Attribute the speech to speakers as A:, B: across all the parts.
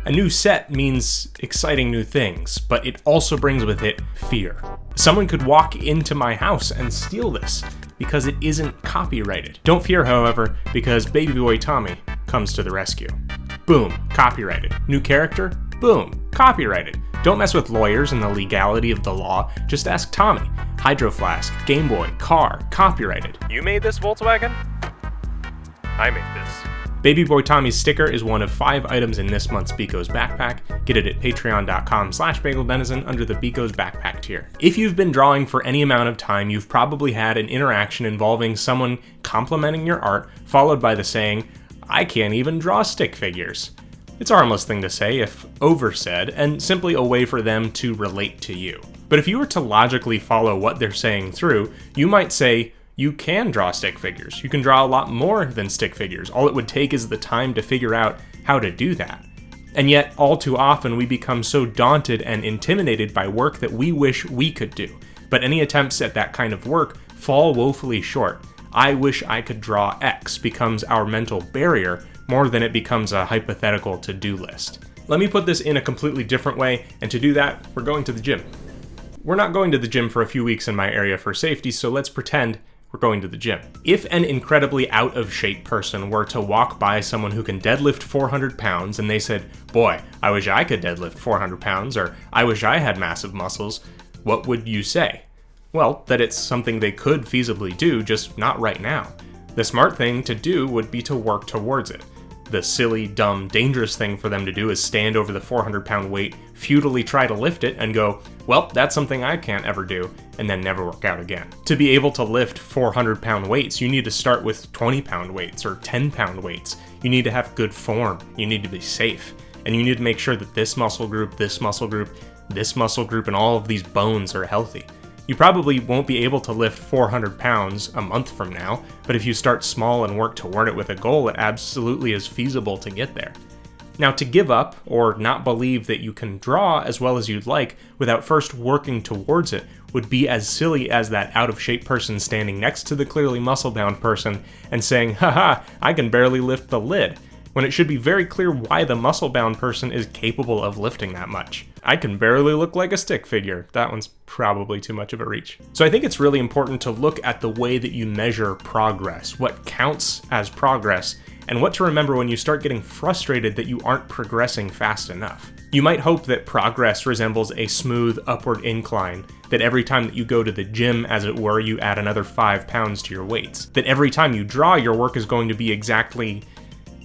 A: A new set means exciting new things, but it also brings with it fear. Someone could walk into my house and steal this because it isn't copyrighted. Don't fear, however, because Baby Boy Tommy comes to the rescue. Boom, copyrighted. New character? Boom, copyrighted. Don't mess with lawyers and the legality of the law, just ask Tommy. Hydro Flask, Game Boy, car, copyrighted.
B: You made this, Volkswagen? I made this.
A: Baby Boy Tommy's sticker is one of 5 items in this month's Beko's backpack. Get it at patreon.com/bageldenizen under the Beko's backpack tier. If you've been drawing for any amount of time, you've probably had an interaction involving someone complimenting your art, followed by the saying, "I can't even draw stick figures." It's a harmless thing to say if oversaid, and simply a way for them to relate to you. But if you were to logically follow what they're saying through, you might say, you can draw stick figures. You can draw a lot more than stick figures. All it would take is the time to figure out how to do that. And yet, all too often, we become so daunted and intimidated by work that we wish we could do. But any attempts at that kind of work fall woefully short. I wish I could draw X becomes our mental barrier more than it becomes a hypothetical to-do list. Let me put this in a completely different way, and to do that, we're going to the gym. We're not going to the gym for a few weeks in my area for safety, so let's pretend we're going to the gym. If an incredibly out of shape person were to walk by someone who can deadlift 400 pounds and they said, "Boy, I wish I could deadlift 400 pounds," or "I wish I had massive muscles," what would you say? Well, that it's something they could feasibly do, just not right now. The smart thing to do would be to work towards it. The silly, dumb, dangerous thing for them to do is stand over the 400-pound weight, futilely try to lift it, and go, "Well, that's something I can't ever do," and then never work out again. To be able to lift 400-pound weights, you need to start with 20-pound weights or 10-pound weights. You need to have good form. You need to be safe. And you need to make sure that this muscle group, this muscle group, this muscle group, and all of these bones are healthy. You probably won't be able to lift 400 pounds a month from now, but if you start small and work toward it with a goal, it absolutely is feasible to get there. Now, to give up or not believe that you can draw as well as you'd like without first working towards it would be as silly as that out-of-shape person standing next to the clearly muscle-bound person and saying, "Haha, I can barely lift the lid," when it should be very clear why the muscle-bound person is capable of lifting that much. "I can barely look like a stick figure." That one's probably too much of a reach. So I think it's really important to look at the way that you measure progress, what counts as progress, and what to remember when you start getting frustrated that you aren't progressing fast enough. You might hope that progress resembles a smooth upward incline, that every time that you go to the gym, as it were, you add another 5 pounds to your weights, that every time you draw, your work is going to be exactly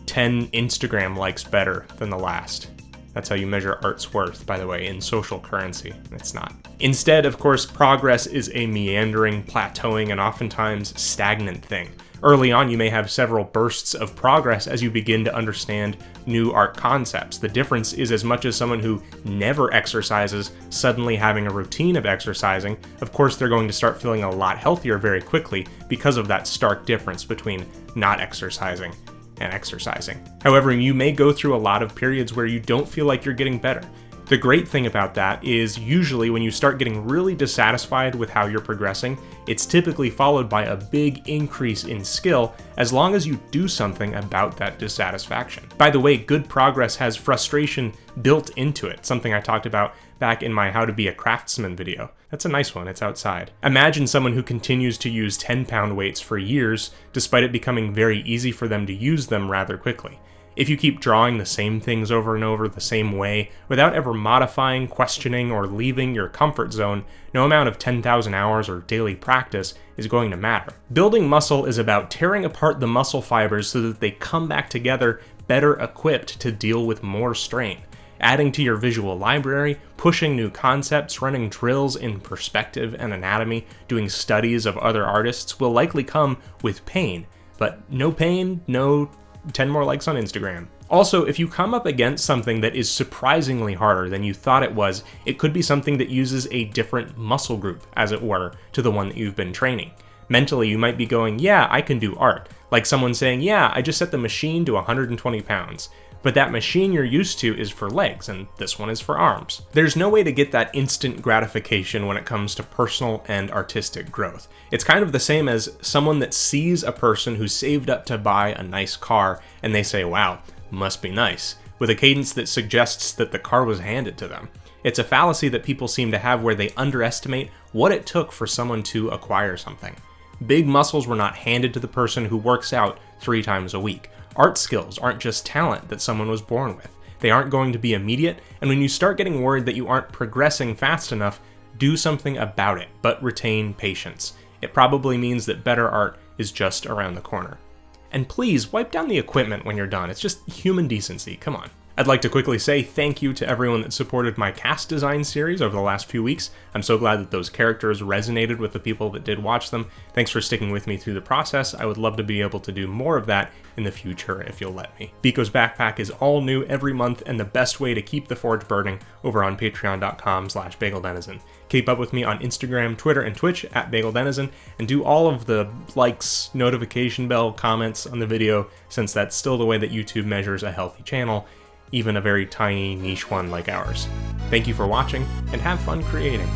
A: 10 Instagram likes better than the last. That's how you measure art's worth, by the way, in social currency. It's not. Instead, of course, progress is a meandering, plateauing, and oftentimes stagnant thing. Early on, you may have several bursts of progress as you begin to understand new art concepts. The difference is as much as someone who never exercises suddenly having a routine of exercising, of course they're going to start feeling a lot healthier very quickly because of that stark difference between not exercising and exercising. However, you may go through a lot of periods where you don't feel like you're getting better. The great thing about that is usually when you start getting really dissatisfied with how you're progressing, it's typically followed by a big increase in skill as long as you do something about that dissatisfaction. By the way, good progress has frustration built into it, something I talked about back in my How to Be a Craftsman video. That's a nice one, it's outside. Imagine someone who continues to use 10-pound weights for years, despite it becoming very easy for them to use them rather quickly. If you keep drawing the same things over and over the same way, without ever modifying, questioning, or leaving your comfort zone, no amount of 10,000 hours or daily practice is going to matter. Building muscle is about tearing apart the muscle fibers so that they come back together better equipped to deal with more strain. Adding to your visual library, pushing new concepts, running drills in perspective and anatomy, doing studies of other artists will likely come with pain, but no pain, no 10 more likes on Instagram. Also, if you come up against something that is surprisingly harder than you thought it was, it could be something that uses a different muscle group, as it were, to the one that you've been training. Mentally, you might be going, "Yeah, I can do art." Like someone saying, "Yeah, I just set the machine to 120 pounds. But that machine you're used to is for legs, and this one is for arms. There's no way to get that instant gratification when it comes to personal and artistic growth. It's kind of the same as someone that sees a person who saved up to buy a nice car, and they say, "Wow, must be nice." with a cadence that suggests that the car was handed to them. It's a fallacy that people seem to have where they underestimate what it took for someone to acquire something. Big muscles were not handed to the person who works out 3 times a week. Art skills aren't just talent that someone was born with. They aren't going to be immediate, and when you start getting worried that you aren't progressing fast enough, do something about it, but retain patience. It probably means that better art is just around the corner. And please, wipe down the equipment when you're done. It's just human decency, come on. I'd like to quickly say thank you to everyone that supported my cast design series over the last few weeks. I'm so glad that those characters resonated with the people that did watch them. Thanks for sticking with me through the process. I would love to be able to do more of that in the future if you'll let me. Biko's Backpack is all new every month and the best way to keep the forge burning over on patreon.com/bageldenizen. Keep up with me on Instagram, Twitter, and Twitch at bageldenizen, and do all of the likes, notification bell, comments on the video, since that's still the way that YouTube measures a healthy channel, even a very tiny niche one like ours. Thank you for watching, and have fun creating.